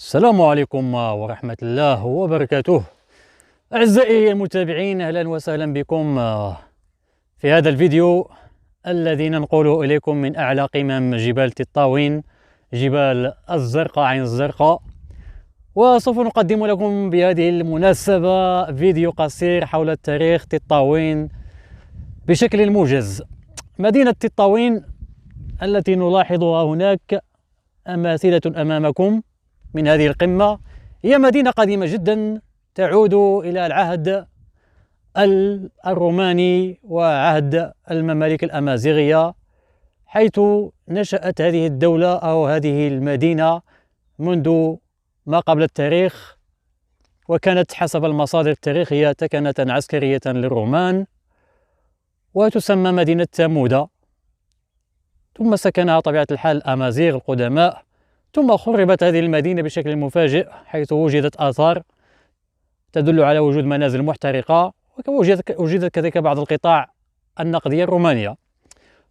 السلام عليكم ورحمة الله وبركاته. أعزائي المتابعين، أهلا وسهلا بكم في هذا الفيديو الذي ننقل إليكم من أعلى قمم جبال تطاوين، جبال الزرقاء، عين الزرقاء. وسوف نقدم لكم بهذه المناسبة فيديو قصير حول تاريخ تطاوين بشكل موجز. مدينة تطاوين التي نلاحظها هناك ماثلة أمامكم من هذه القمة هي مدينة قديمة جدا تعود إلى العهد الروماني وعهد الممالك الأمازيغية، حيث نشأت هذه الدولة أو هذه المدينة منذ ما قبل التاريخ، وكانت حسب المصادر التاريخية تكنة عسكرية للرومان وتسمى مدينة تامودا. ثم سكنها طبيعة الحال الأمازيغ القدماء، ثم خربت هذه المدينة بشكل مفاجئ، حيث وجدت آثار تدل على وجود منازل محترقة، ووجدت كذلك بعض القطاع النقدية الرومانية.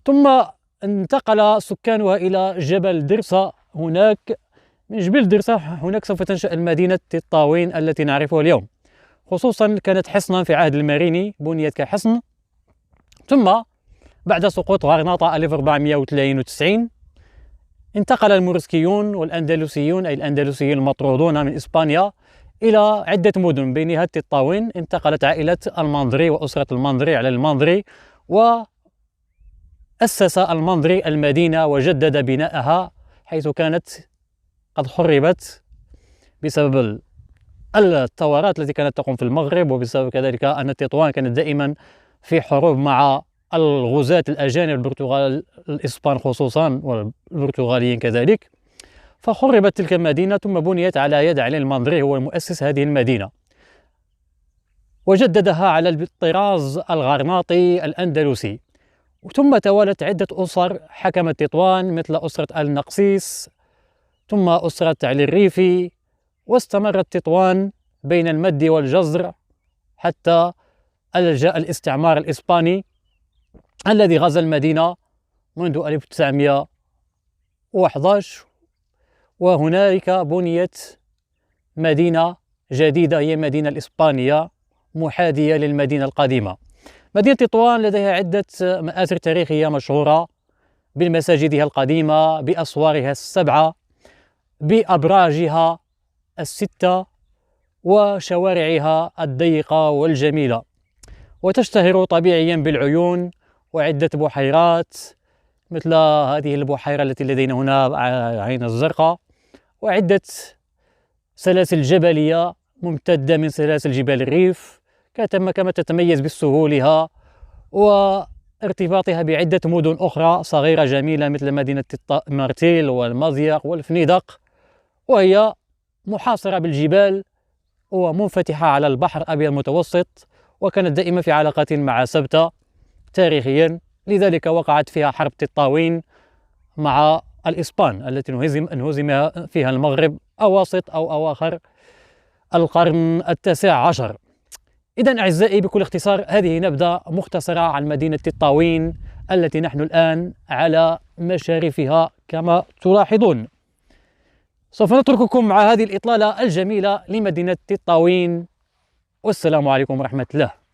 ثم انتقل سكانها إلى جبل درسا. هناك من جبل درسا هناك سوف تنشأ المدينة تطاوين التي نعرفها اليوم، خصوصا كانت حصنا في عهد الماريني، بنيت كحصن. ثم بعد سقوط غرناطة 1492 انتقل المورسكيون والأندلسيون، أي الأندلسيين المطرودون من إسبانيا، إلى عدة مدن بينها تطاوين. انتقلت عائلة المنظري وأسرة المنظري على المنظري، وأسس المنظري المدينة وجدد بناءها، حيث كانت قد خربت بسبب الثورات التي كانت تقوم في المغرب، وبسبب كذلك أن تطوان كانت دائما في حروب مع الغزاة الأجانب، البرتغال، الإسبان خصوصا والبرتغاليين كذلك، فخربت تلك المدينة. ثم بنيت على يد علي المنظري، هو المؤسس هذه المدينة، وجددها على الطراز الغرناطي الأندلسي. ثم توالت عدة أسر حكمت تطوان، مثل أسرة آل نقسيس، ثم أسرة علي الريفي، واستمرت تطوان بين المد والجزر حتى جاء الاستعمار الإسباني الذي غزا المدينة منذ 1911، وهنالك بنيت مدينة جديدة هي المدينة الإسبانية محاذية للمدينة القديمة. مدينة تطوان لديها عدة مآثر تاريخية مشهورة بمساجدها القديمة، بأسوارها السبعة، بأبراجها الستة، وشوارعها الضيقة والجميلة، وتشتهر طبيعيا بالعيون وعدة بحيرات، مثل هذه البحيرة التي لدينا هنا عين الزرقاء، وعدة سلاسل جبلية ممتدة من سلاسل جبال الريف، كما تتميز بسهولها وارتباطها بعدة مدن أخرى صغيرة جميلة، مثل مدينة مرتيل والمضيق والفنيدق، وهي محاصرة بالجبال ومنفتحة على البحر الأبيض المتوسط، وكانت دائما في علاقة مع سبتة تاريخيا. لذلك وقعت فيها حرب تطاوين مع الإسبان التي انهزم فيها المغرب أواسط أو أواخر القرن التاسع عشر. إذن أعزائي، بكل اختصار هذه نبذة مختصرة عن مدينة تطاوين التي نحن الآن على مشارفها كما تلاحظون. سوف نترككم مع هذه الإطلالة الجميلة لمدينة تطاوين، والسلام عليكم ورحمة الله.